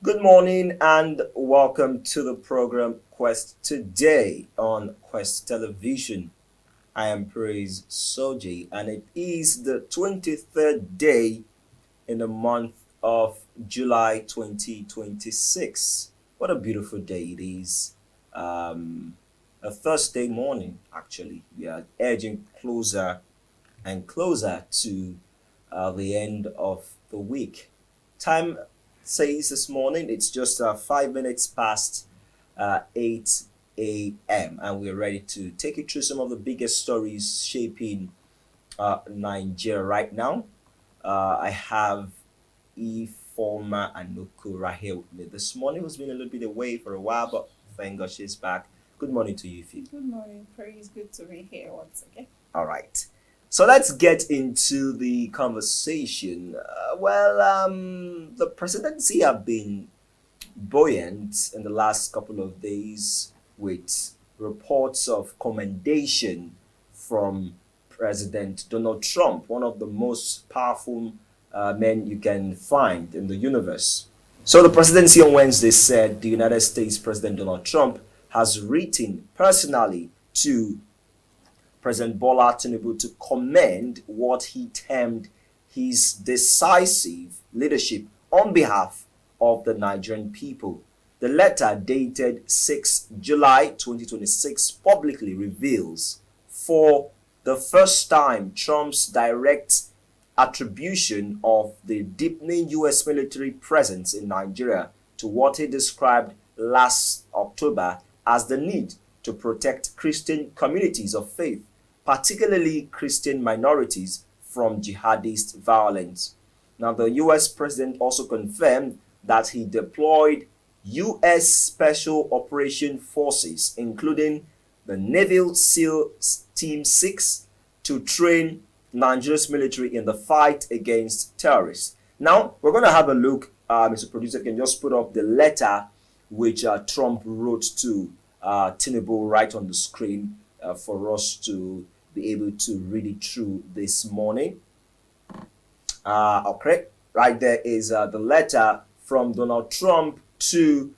Good morning and welcome to the program Quest today on Quest Television. I am Praise Soji and it is the 23rd day in the month of July 2026. What a beautiful day it is. A Thursday morning, actually. We are edging closer and closer to the end of the week. Time says this morning it's just 5 minutes past 8 a.m. and we're ready to take you through some of the biggest stories shaping Nigeria right now. I have Former Anukura here with me this morning, who's been a little bit away for a while, but thank God she's back. Good morning to you, Ife. Good morning, Praise. Good to be here once again. All right. So let's get into the conversation. The presidency have been buoyant in the last couple of days with reports of commendation from President Donald Trump, one of the most powerful men you can find in the universe. So the presidency on Wednesday said the United States President Donald Trump has written personally to President Bola Tinubu to commend what he termed his decisive leadership on behalf of the Nigerian people. The letter dated 6 July 2026 publicly reveals for the first time Trump's direct attribution of the deepening U.S. military presence in Nigeria to what he described last October as the need to protect Christian communities of faith, particularly Christian minorities, from jihadist violence. Now, the US president also confirmed that he deployed US Special Operation Forces, including the Naval SEAL Team 6, to train Nigeria's military in the fight against terrorists. Now, we're going to have a look. Mr. Producer can just put up the letter which Trump wrote to Tinubu right on the screen for us to be able to read it through this morning. Okay, right there is the letter from Donald Trump to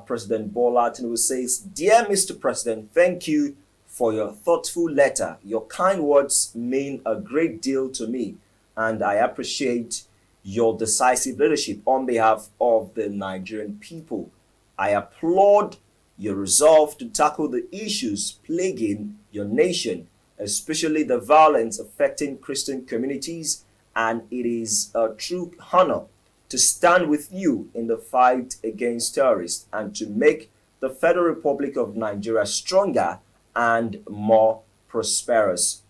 President Bola Tinubu. Says, "Dear Mr. President, thank you for your thoughtful letter. Your kind words mean a great deal to me, and I appreciate your decisive leadership on behalf of the Nigerian people. I applaud your resolve to tackle the issues plaguing your nation, especially the violence affecting Christian communities, and it is a true honor to stand with you in the fight against terrorists and to make the Federal Republic of Nigeria stronger and more prosperous.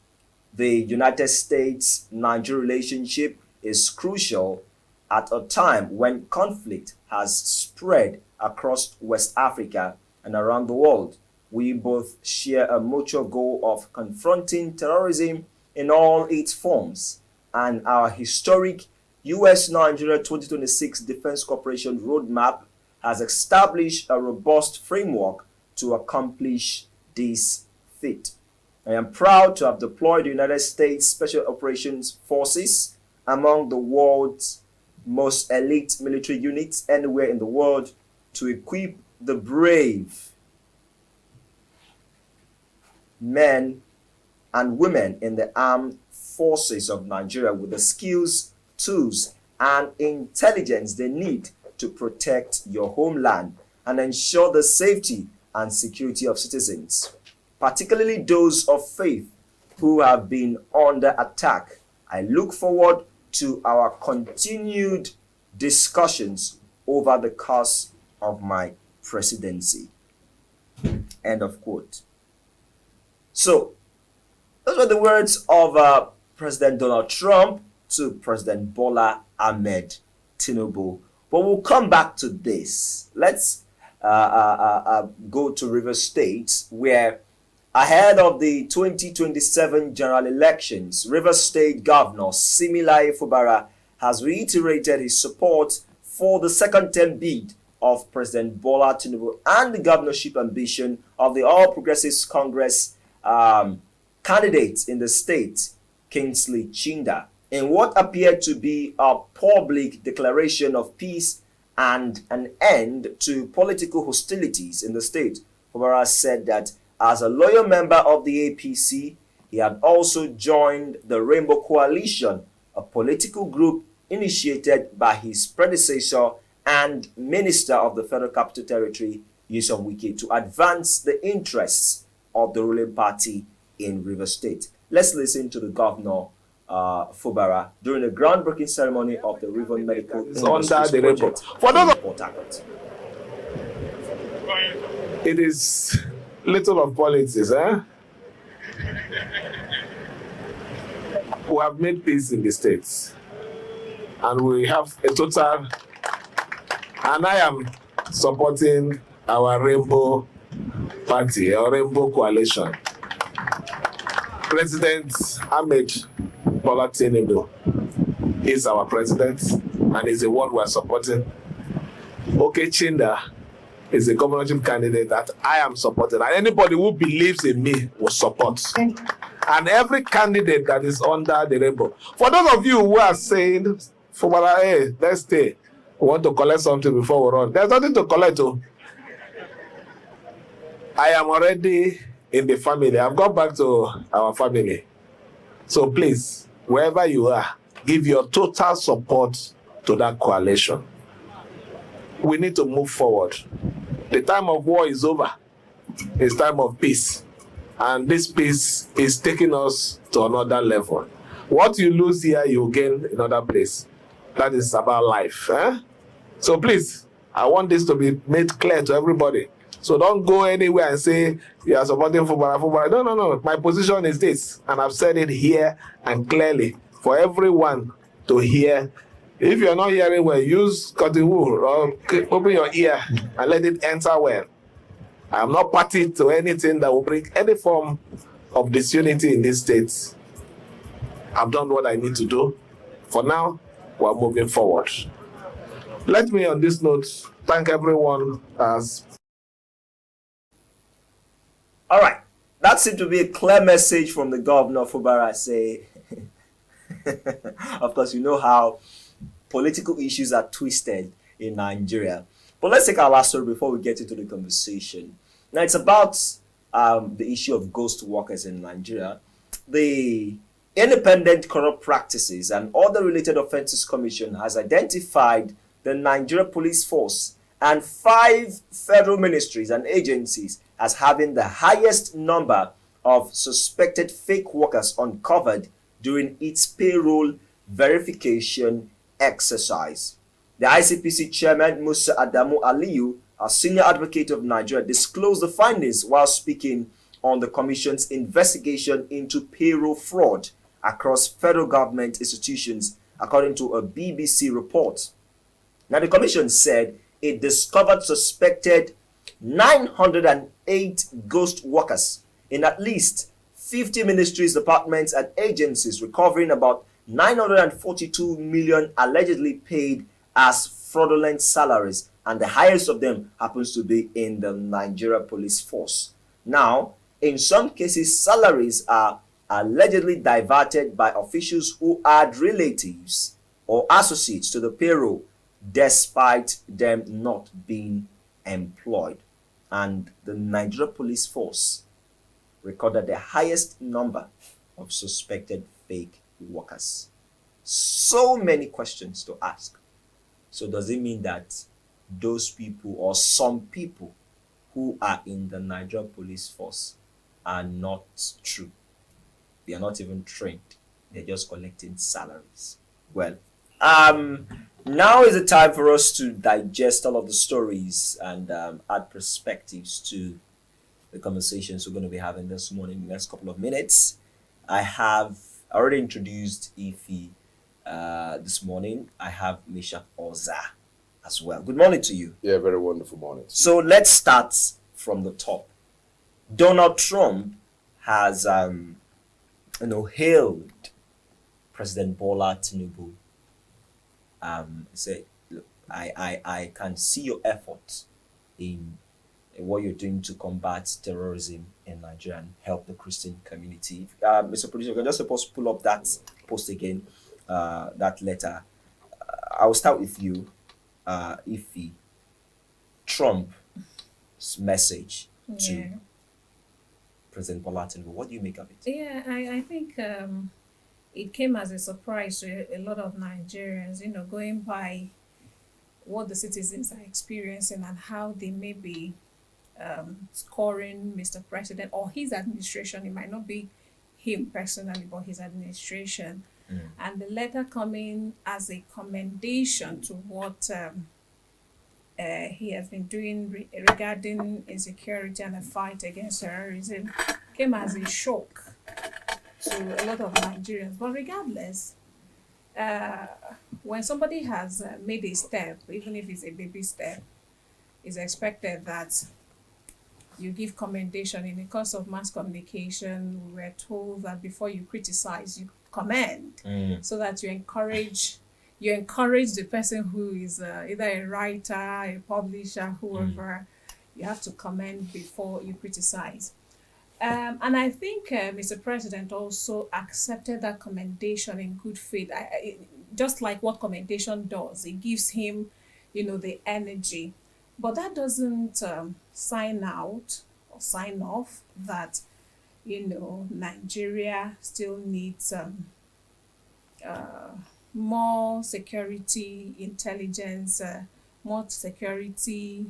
The United States-Nigeria relationship is crucial at a time when conflict has spread across West Africa and around the world. We both share a mutual goal of confronting terrorism in all its forms, and our historic US Nigeria 2026 Defense Cooperation Roadmap has established a robust framework to accomplish this feat. I am proud to have deployed the United States Special Operations Forces, among the world's most elite military units anywhere in the world, to equip the brave men and women in the armed forces of Nigeria with the skills, tools, and intelligence they need to protect your homeland and ensure the safety and security of citizens, particularly those of faith who have been under attack. I look forward to our continued discussions over the course of my presidency." End of quote. So, those were the words of President Donald Trump to President Bola Ahmed Tinubu. But we'll come back to this. Let's go to Rivers State, where ahead of the 2027 general elections, Rivers State Governor Similaye Fubara has reiterated his support for the second-term bid of President Bola Tinubu and the governorship ambition of the All Progressives Congress candidate in the state, Kingsley Chinda, in what appeared to be a public declaration of peace and an end to political hostilities in the state. Fubara said that as a loyal member of the APC, he had also joined the Rainbow Coalition, a political group initiated by his predecessor and Minister of the Federal Capital Territory, Wike, to advance the interests of the ruling party in Rivers State. Let's listen to the governor, Fubara, during the groundbreaking ceremony of the River Medical Industries project For those in Port Harcourt. It is little of politics, eh? We have made peace in the states, and we have a total, and I am supporting our Rainbow Party, our Rainbow Coalition. President Ahmed Bola Tinubu is our president and is the one we are supporting. Chinda is a governorship candidate that I am supporting, and anybody who believes in me will support. And every candidate that is under the rainbow. For those of you who are saying, Fubara, hey, let's stay. We want to collect something before we run. There's nothing to collect. I am already in the family. I've gone back to our family. So please, wherever you are, give your total support to that coalition. We need to move forward. The time of war is over. It's time of peace. And this peace is taking us to another level. What you lose here, you gain in another place. That is about life. Eh? So please, I want this to be made clear to everybody. So don't go anywhere and say you are supporting Fubara. No. My position is this, and I've said it here and clearly for everyone to hear. If you're not hearing well, use cotton wool or open your ear and let it enter well. I'm not party to anything that will bring any form of disunity in these states. I've done what I need to do. For now, we're moving forward. Let me, on this note, thank everyone as. All right. That seemed to be a clear message from the governor, Fubara. Say, of course, you know how political issues are twisted in Nigeria. But let's take our last story before we get into the conversation. Now, it's about the issue of ghost workers in Nigeria. The Independent Corrupt Practices and Other Related Offences Commission has identified the Nigeria Police Force and 5 federal ministries and agencies as having the highest number of suspected fake workers uncovered during its payroll verification exercise. The ICPC chairman, Musa Adamu Aliyu, a senior advocate of Nigeria, disclosed the findings while speaking on the commission's investigation into payroll fraud across federal government institutions, according to a BBC report. Now, the commission said it discovered suspected 908 ghost workers in at least 50 ministries, departments, and agencies, recovering about 942 million allegedly paid as fraudulent salaries, and the highest of them happens to be in the Nigeria Police Force. Now, in some cases, salaries are allegedly diverted by officials who add relatives or associates to the payroll, despite them not being employed. And the Nigeria Police Force recorded the highest number of suspected fake workers. So many questions to ask. So does it mean that those people or some people who are in the Nigeria Police Force are not true? They are not even trained. They're just collecting salaries. Well, now is the time for us to digest all of the stories and add perspectives to the conversations we're going to be having this morning in the next couple of minutes. I have already introduced Ify this morning. I have Misha Oza as well. Good morning to you. Yeah, very wonderful morning. So let's start from the top. Donald Trump has hailed President Bola Tinubu. Say, look, I can see your efforts in what you're doing to combat terrorism in Nigeria and help the Christian community. Mr. Producer, can you just suppose pull up that post again, that letter? I will start with you. Ify, Trump's message to Yeah. President Bola Tinubu. What do you make of it? Yeah, I think it came as a surprise to a lot of Nigerians, going by what the citizens are experiencing and how they may be scoring Mr. President or his administration. It might not be him personally, but his administration. And the letter coming as a commendation to what he has been doing regarding insecurity and the fight against terrorism came as a shock to a lot of Nigerians. But regardless, when somebody has made a step, even if it's a baby step, it's expected that you give commendation. In the course of mass communication, we were told that before you criticize, you commend, so that you encourage the person who is either a writer, a publisher, whoever. You have to commend before you criticize. And I think Mr. President also accepted that commendation in good faith. Just like what commendation does, it gives him, the energy. But that doesn't sign out or sign off that, Nigeria still needs more security intelligence, more security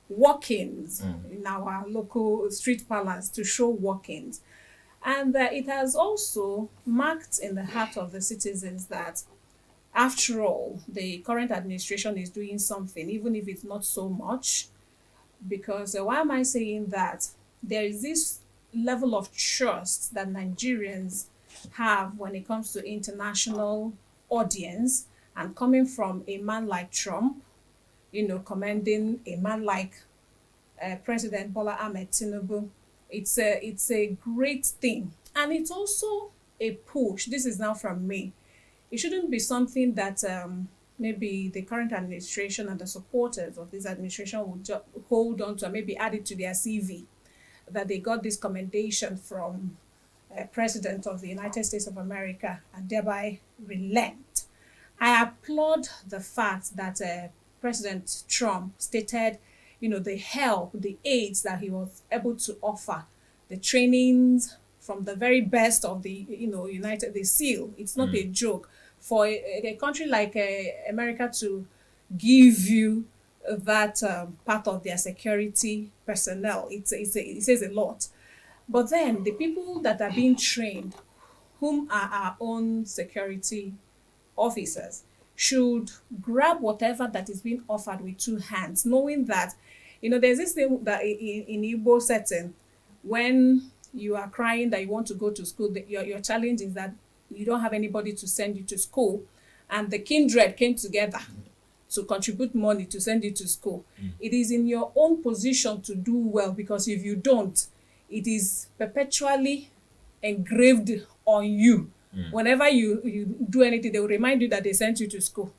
workings in our local street parlance to show workings. And it has also marked in the heart of the citizens that, after all, the current administration is doing something, even if it's not so much. Because why am I saying that? There is this level of trust that Nigerians have when it comes to international audience, and coming from a man like Trump, commending a man like President Bola Ahmed Tinubu, it's a great thing. And it's also a push. This is now from me. It shouldn't be something that maybe the current administration and the supporters of this administration would hold on to and maybe add it to their CV, that they got this commendation from President of the United States of America and thereby relent. I applaud the fact that President Trump stated, the help, the aids that he was able to offer, the trainings from the very best of the, the SEAL. It's not a joke for a country like America to give you that part of their security personnel. It says a lot. But then the people that are being trained, whom are our own security officers, should grab whatever that is being offered with two hands, knowing that, there's this thing that in Igbo setting, when you are crying that you want to go to school, your challenge is that you don't have anybody to send you to school, and the kindred came together to contribute money to send you to school. It is in your own position to do well, because if you don't, it is perpetually engraved on you. Whenever you do anything, they will remind you that they sent you to school.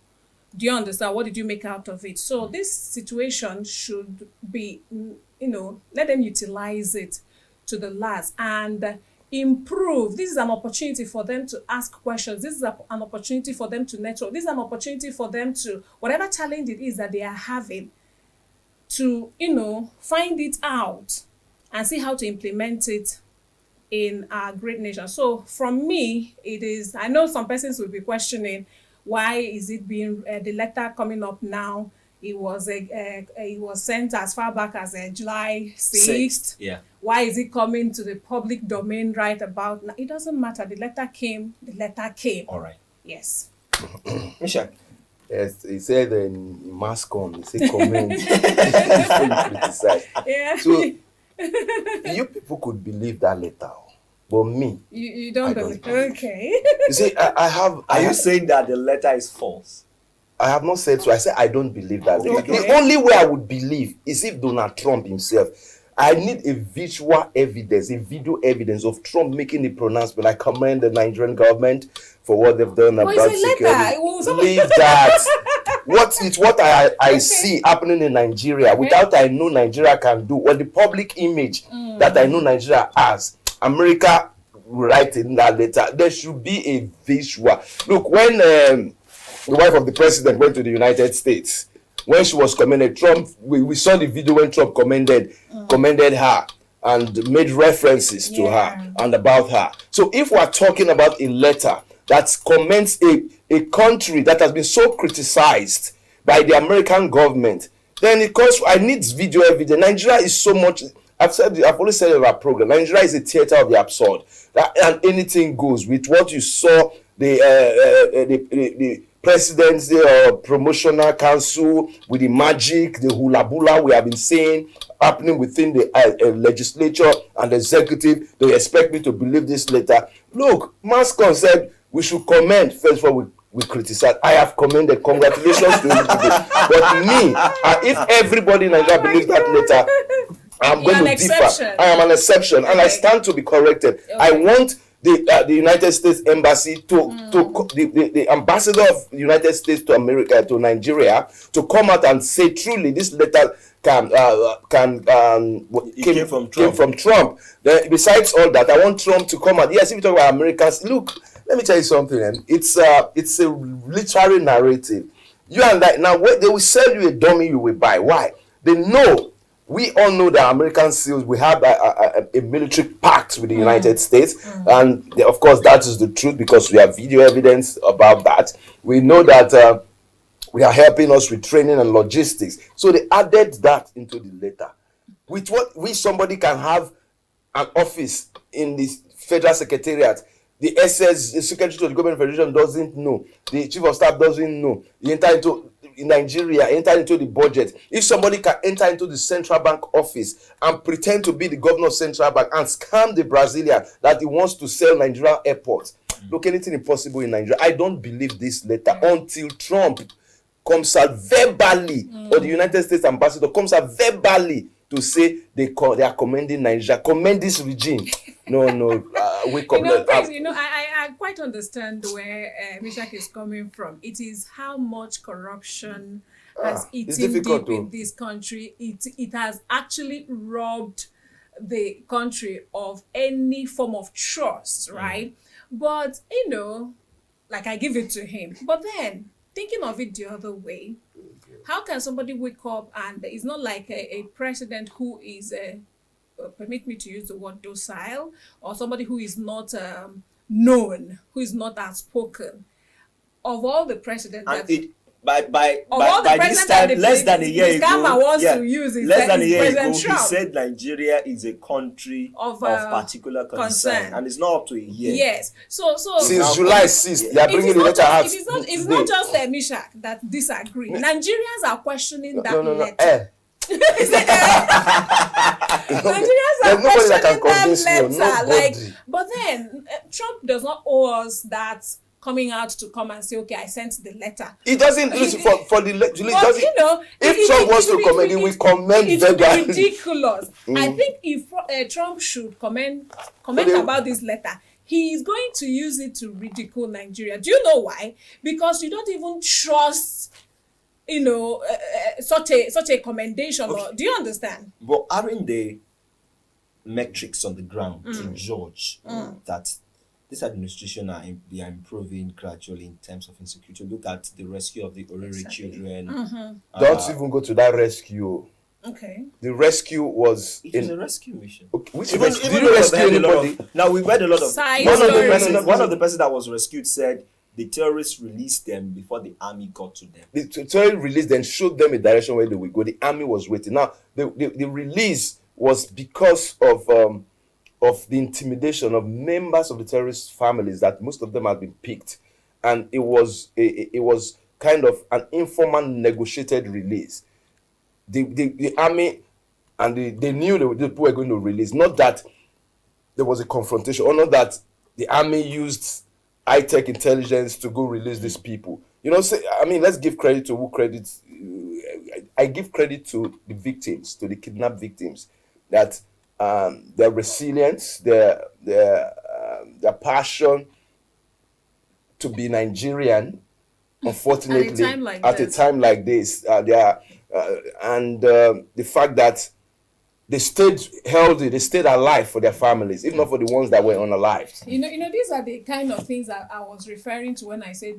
Do you understand? What did you make out of it? So this situation should be, let them utilize it to the last and improve. This is an opportunity for them to ask questions. This is an opportunity for them to network. This is an opportunity for them to, whatever challenge it is that they are having, to, find it out and see how to implement it in our great nation. So from me, it is, I know some persons will be questioning, why is it being, the letter coming up now? It was sent as far back as July 6th. Yeah. Why is it coming to the public domain right about now? It doesn't matter. The letter came. All right. Yes. Misha. Yes, he said in Mascom, he said comment before you criticize. Yeah. So you people could believe that letter, but me, You don't I don't believe. believe. Okay. you see, I have. Are you saying that the letter is false? I have not said so. I said I don't believe that. Okay. The only way I would believe is if Donald Trump himself. I need a visual evidence, a video evidence of Trump making a pronouncement. I commend the Nigerian government for what they've done But about it's a letter. security. It was Leave that. What I see happening in Nigeria, without I know Nigeria can do, or the public image that I know Nigeria has, America will write in that letter. There should be a visual. Look, when the wife of the president, went to the United States. When she was commended, Trump, we saw the video when Trump commended her and made references to her and about her. So if we're talking about a letter that commends a country that has been so criticized by the American government, then of course I need video evidence. Nigeria is so much. I've always said in our program, Nigeria is a theater of the absurd, and anything goes. With what you saw, the president's promotional council, with the magic, the hula bula we have been seeing happening within the legislature and the executive. They expect me to believe this letter. Look, Mascon said we should commend. First of all, we criticize. I have commended. Congratulations to you today. But me, if everybody in Nigeria believes that letter, I'm going to differ. I am an exception, and I stand to be corrected. Okay. I want the United States Embassy the ambassador of the United States to America, to Nigeria, to come out and say truly this letter came from Trump. Then, besides all that, I want Trump to come out. Yes, if you talk about Americans, look, let me tell you something. It's a literary narrative. You and I, now they will sell you a dummy you will buy. Why? They know. We all know that American SEALs, we have a military pact with the United States. And of course, that is the truth because we have video evidence about that. We know that we are helping us with training and logistics. So they added that into the letter. With what somebody can have an office in the federal secretariat. The Secretary to the Government Federation doesn't know. The Chief of Staff doesn't know. In Nigeria, enter into the budget. If somebody can enter into the central bank office and pretend to be the governor of central bank and scam the Brazilian that he wants to sell Nigerian airports, look, anything impossible in Nigeria. I don't believe this letter until Trump comes out verbally, or the United States ambassador comes out verbally to say they are commending Nigeria, commend this regime. No, wake up. I quite understand where Mishak is coming from. It is how much corruption has eaten deep in this country. It has actually robbed the country of any form of trust, right? But, like I give it to him. But then, thinking of it the other way, how can somebody wake up and it's not like a president who is, permit me to use the word docile, or somebody who is not known, who is not outspoken. Of all the presidents by this time, less than a year ago, he said Nigeria is a country of particular concern, and it's not up to a year. Yes, so since July 6th, they are bringing the letter out. It's not just Mishak that disagree. Nigerians are questioning that letter. Nigerians are questioning that letter. But then Trump does not owe us that. Coming out to come and say, okay, I sent the letter. It doesn't listen for the if Trump wants to comment, he will comment. It would be ridiculous. I think if Trump should comment about this letter, he is going to use it to ridicule Nigeria. Do you know why? Because you don't even trust, such a commendation. Okay. Or, do you understand? But aren't there metrics on the ground to judge that this administration they are improving gradually in terms of insecurity? Look at the rescue of the Oriri children. Don't even go to that rescue. Okay. The rescue was a rescue mission. Okay. Which rescue? Did you rescue anybody? Now we've heard a lot of one of the person that was rescued said the terrorists released them before the army got to them. The terrorists released them, showed them a direction where they would go. The army was waiting. Now the release was because of the intimidation of members of the terrorist families, that most of them had been picked, and it was kind of an informal negotiated release. The army and they knew the people were going to release, not that there was a confrontation, or not that the army used high-tech intelligence to go release these people. Let's give credit to who credits. I give credit to the victims, to the kidnapped victims, that their resilience, their passion to be Nigerian, unfortunately, at a time like this, the fact that they stayed healthy, they stayed alive for their families, if not for the ones that were unalived. These are the kind of things that I was referring to when I said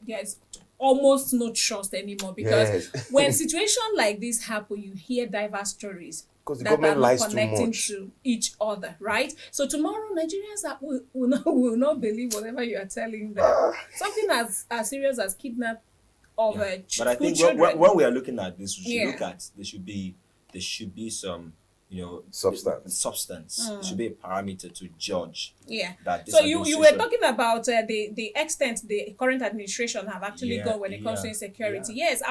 there's almost no trust anymore, because when situations like this happen, you hear diverse stories Because the that government are not lies too connecting much. to each other, right? So tomorrow, Nigerians will not believe whatever you are telling them. Something as serious as kidnap of But I think children. when we are looking at this, we should Yeah. look at there should be some substance. It should be a parameter to judge. Yeah. That this So you were administration- talking about the extent the current administration have actually Yeah, gone when it comes to yeah, insecurity. yeah. Yes,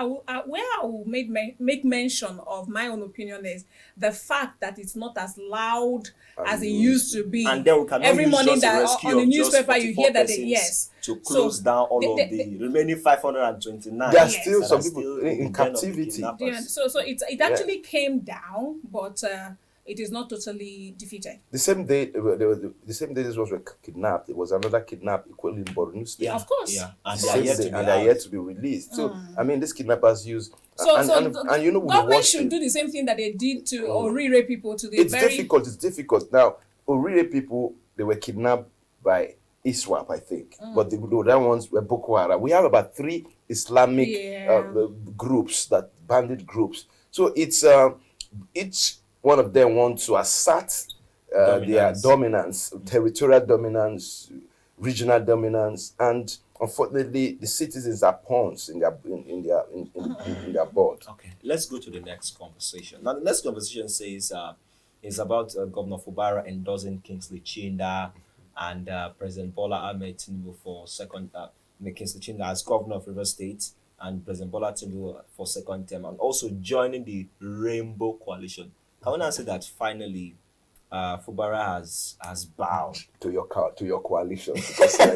where I will make mention of my own opinion is the fact that it's not as loud as it used to be. And then we cannot Every use morning just a that rescue on the of just newspaper you hear 44 that persons to close So, down all the- of the remaining 529. There are Yes. still that some are people still in the den of the captivity. kidnappers. yeah, so it actually came down, but it is not totally defeated. The same day, the same day these ones were kidnapped, there was another kidnap equally in Borno State. Yeah, Of course. Yeah, and The they are same yet day, to be and they are out. yet to be released. So, I mean, these kidnappers use. So, and you know, with the government worst should thing- do the same thing that they did to Orire people, to the It's very difficult. It's difficult. Now, Orire people, they were kidnapped by ISWAP, I think, but the other ones were Boko Haram. We have about 3 Islamic groups, that bandit groups. So it's each one of them wants to assert their dominance, territorial dominance, regional dominance, and unfortunately, the citizens are pawns in their board. Okay, let's go to the next conversation. Now, the next conversation says is about Governor Fubara endorsing Kingsley Chinda and President Bola Ahmed Tinubu for second, Kingsley Chinda as governor of Rivers State and President Bola Tinubu for second term, and also joining the Rainbow Coalition. I want to say that finally, Fubara has bowed to your coalition, because you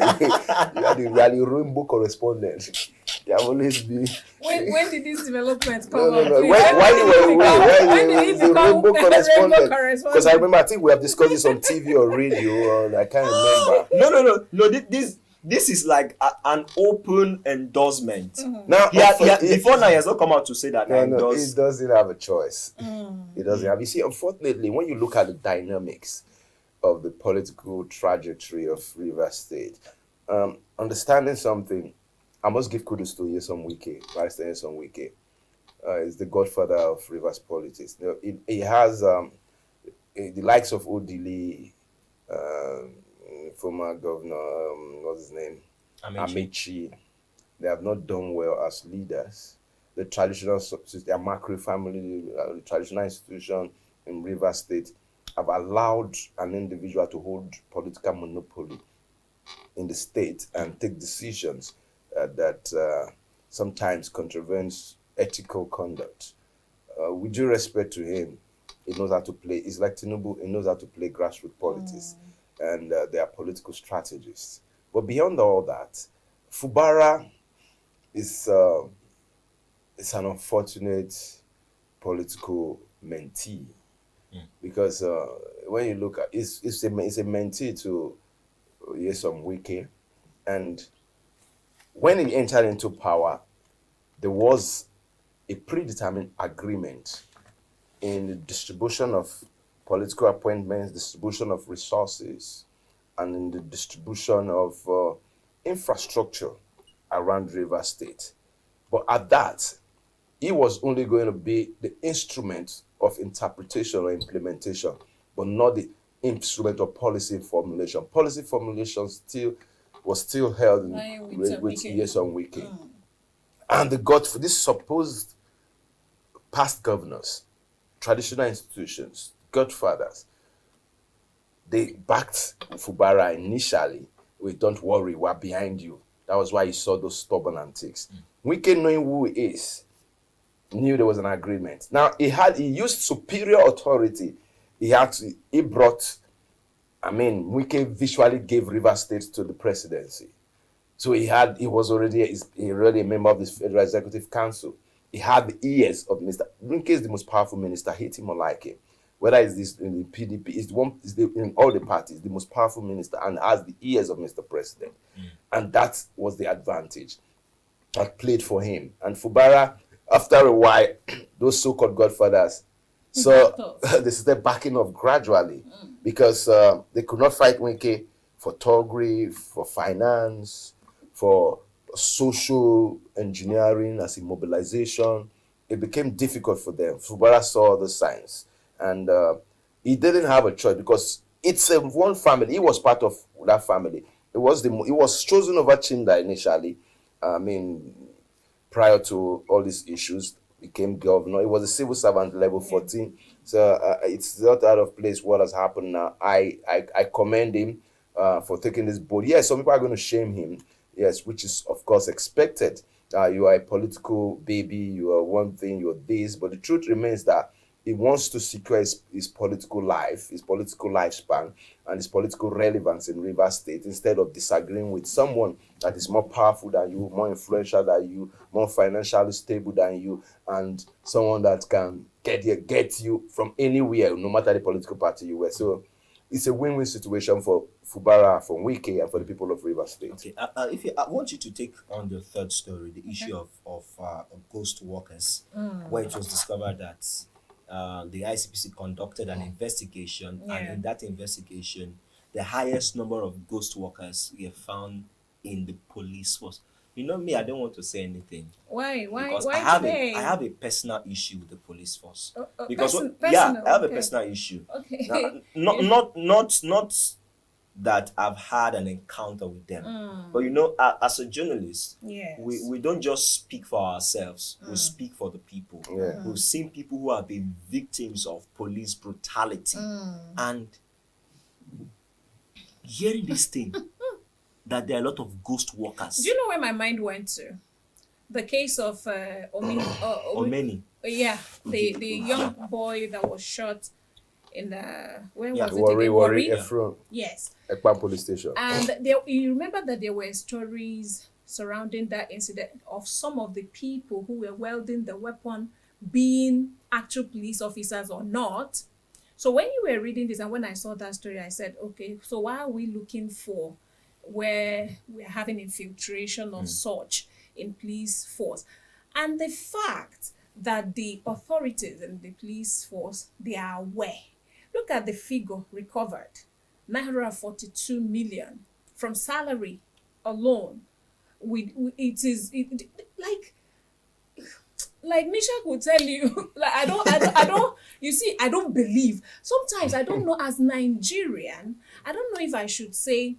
are the rainbow correspondent. You have always been. when did this development come No. up? When Did it the become rainbow a rainbow correspondent? correspondent? Because I remember, I think we have discussed this on TV or radio, or I can't remember. no. This is like an open endorsement. Now, Before now, he has not come out to say that. No, endorse. it doesn't have a choice. It doesn't have. You see, unfortunately, when you look at the dynamics of the political trajectory of Rivers State, understanding something, I must give kudos to Nyesom Wike, Vice Nyesom Wike. Is the godfather of Rivers politics. You know, he has the likes of Odili, former governor, what's his name? Amechi. They have not done well as leaders. The traditional, their Macri family, the traditional institution in Rivers State have allowed an individual to hold political monopoly in the state and take decisions that sometimes contravenes ethical conduct. With due respect to him, he knows how to play. It's like Tinubu, he knows how to play grassroots politics, and they are political strategists. But beyond all that, Fubara is an unfortunate political mentee, because when you look at it's a mentee to Nyesom Wike, and when he entered into power, there was a predetermined agreement in the distribution of political appointments, distribution of resources, and in the distribution of infrastructure around Rivers State. But at that, he was only going to be the instrument of interpretation or implementation, but not the instrument of policy formulation. Policy formulation was still held with Nyesom Wike. And this supposed past governors, traditional institutions, godfathers, they backed Fubara initially with "Don't worry, we're behind you." That was why you saw those stubborn antics. Wike, knowing who he is, knew there was an agreement. Now he used superior authority. Wike visually gave Rivers State to the presidency. So he was already a member of the Federal Executive Council. He had the ears of Mr. Wike is the most powerful minister, hate him or like him. Whether it's this in the PDP, in all the parties, the most powerful minister, and has the ears of Mr. President. And that was the advantage that played for him. And Fubara, after a while, those so-called godfathers So they started backing off gradually because they could not fight Wike for thuggery, for finance, for social engineering as in mobilization. It became difficult for them. Fubara saw the signs, and he didn't have a choice because it's one family. He was part of that family. He was chosen over Chinda initially. I mean, prior to all these issues, became governor. He was a civil servant level 14. So it's not out of place what has happened now. I commend him for taking this bold. Yes, some people are going to shame him. Yes, which is of course expected. You are a political baby. You are one thing. You're this. But the truth remains that he wants to secure his political life, his political lifespan, and his political relevance in Rivers State instead of disagreeing with someone that is more powerful than you, more influential than you, more financially stable than you, and someone that can get you from anywhere, no matter the political party you were. So it's a win-win situation for Fubara, for Wike, and for the people of Rivers State. Okay, I want you to take on the third story, the issue of ghost workers, where it was discovered that the ICPC conducted an investigation, and in that investigation, the highest number of ghost workers were found in the police force. You know me, I don't want to say anything. Why? Because Why I have a personal issue with the police force. Because personal, I have a personal issue. Okay. Now, not that I've had an encounter with them, but you know, as a journalist, Yes. we don't just speak for ourselves. We speak for the people. Yeah. We've seen people who have been victims of police brutality, and hearing this thing that there are a lot of ghost workers. Do you know where my mind went to? The case of Omeni. Yeah, the young boy that was shot in the where was it Warri, again? Warri, Efron, Yes. Ekpa police station. And you remember that there were stories surrounding that incident of some of the people who were wielding the weapon being actual police officers or not. So when you were reading this and when I saw that story, I said, okay, so why are we looking for where we're having infiltration of such in police force? And the fact that the authorities and the police force, they are aware. Look at the figure recovered, 942 million from salary alone. Like Mishak would tell you, like I don't. You see, I don't believe. Sometimes I don't know. As Nigerian, I don't know if I should say,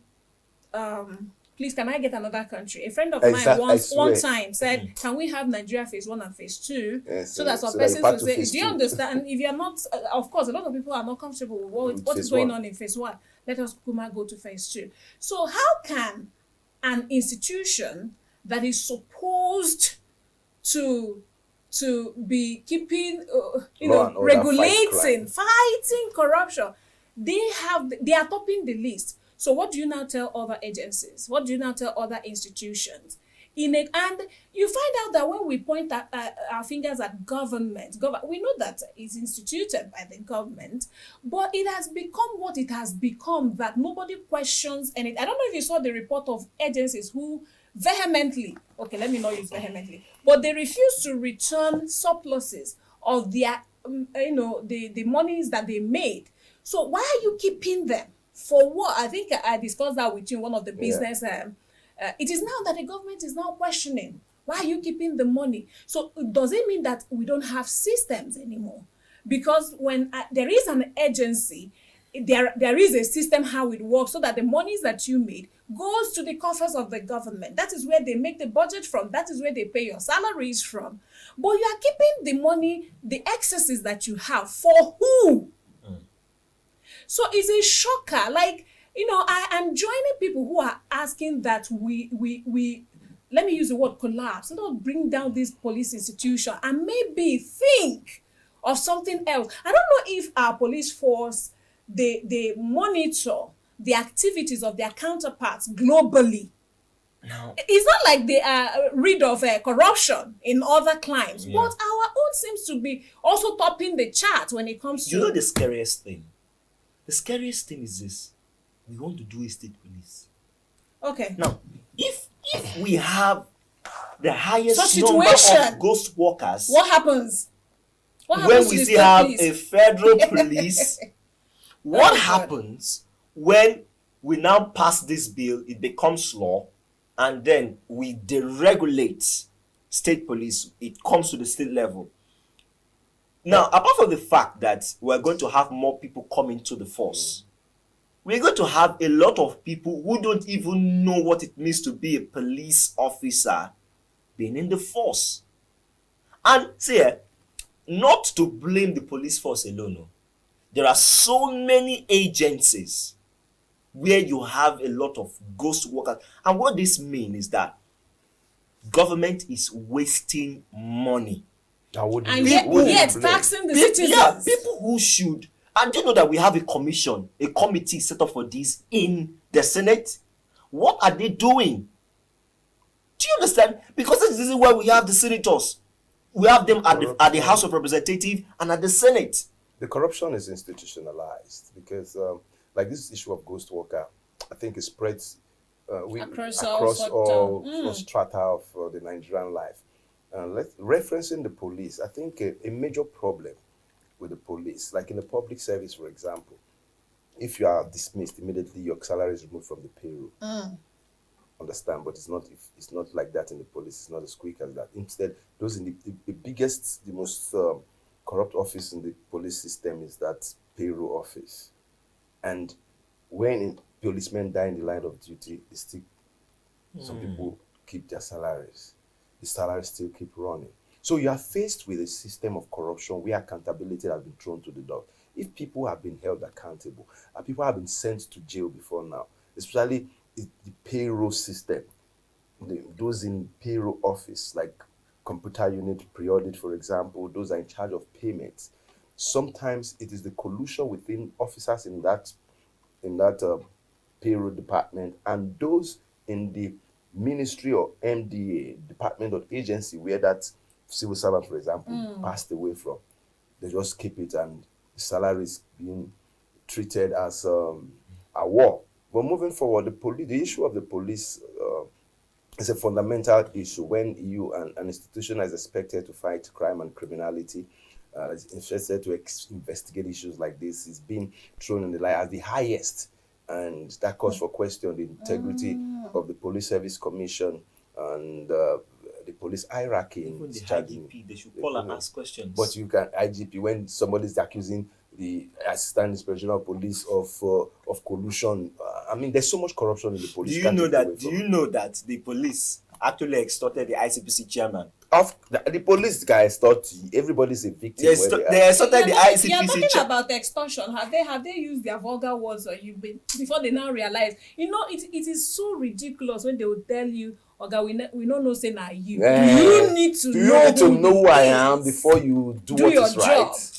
please, can I get another country? A friend of mine one time said, can we have Nigeria phase 1 and phase 2? Yes, So that some so persons that will say, phase do you 2. understand? If you're not, of course, a lot of people are not comfortable with what is going on in phase 1. Let us go to phase 2. So how can an institution that is supposed to be keeping, regulating, fighting corruption, they are topping the list. So what do you now tell other agencies? What do you now tell other institutions? And you find out that when we point our fingers at government, we know that it's instituted by the government, but it has become what it has become, that nobody questions anything. I don't know if you saw the report of agencies who vehemently, okay, let me not use vehemently, but they refuse to return surpluses of their, the monies that they made. So why are you keeping them? For what? I think I discussed that with you in one of the business. It is now that the government is now questioning, why are you keeping the money? So does it mean that we don't have systems anymore? Because when there is an agency, there is a system how it works, so that the monies that you made goes to the coffers of the government. That is where they make the budget from. That is where they pay your salaries from. But you are keeping the money, the excesses that you have, for who? So it's a shocker. Like, I am joining people who are asking that we let me use the word collapse. Let us bring down this police institution and maybe think of something else. I don't know if our police force, they monitor the activities of their counterparts globally. No. It's not like they are rid of corruption in other climes, but our own seems to be also topping the chart when it comes to... You know the scariest thing? The scariest thing is this. We want to do a state police. Okay. Now, if we have the highest Such number situation, of ghost workers, what happens? when we still have a federal police? What happens when we now pass this bill, it becomes law, and then we deregulate state police, it comes to the state level? Now, apart from the fact that we're going to have more people come into the force, we're going to have a lot of people who don't even know what it means to be a police officer being in the force. And see, not to blame the police force alone. No. There are so many agencies where you have a lot of ghost workers. And what this means is that government is wasting money. And yet taxing the citizens. Yeah, people who should. And do you know that we have a commission, a committee set up for this in the Senate? What are they doing? Do you understand? Because this is where we have the senators. We have them at the House of Representatives and at the Senate. The corruption is institutionalized because, like this issue of ghost worker, I think it spreads across all strata of the Nigerian life. Referencing the police, I think a major problem with the police, like in the public service, for example, if you are dismissed immediately, your salary is removed from the payroll. Understand, but it's not like that in the police. It's not as quick as that. Instead, those in the biggest, the most corrupt office in the police system is that payroll office. And when policemen die in the line of duty, they still, some people keep their salaries. The salaries still keep running. So you are faced with a system of corruption where accountability has been thrown to the dog. If people have been held accountable, and people have been sent to jail before now, especially the payroll system, those in payroll office, like computer unit, pre-audit, for example, those are in charge of payments. Sometimes it is the collusion within officers in that payroll department and those in the ministry or MDA, department or agency where that civil servant, for example, passed away from. They just keep it and the salary is being treated as a war. But moving forward, the issue of the police is a fundamental issue when an institution is expected to fight crime and criminality, is interested to investigate issues like this, is being thrown in the light as the highest. And that calls for question the integrity of the Police Service Commission and the police hierarchy. Even the IGP, they should call and ask questions. But you can IGP when somebody is accusing the Assistant Inspector General of Police of collusion. I mean, there's so much corruption in the police. Do you know that the police actually extorted the ICPC chairman? The police guys thought everybody's a victim. They extorted the ICPC. You're talking about extortion. Have they used their vulgar words before they now realize? It is so ridiculous when they will tell you, "Okay, we don't know say na you." You need to know who I am before you do what your is job. right.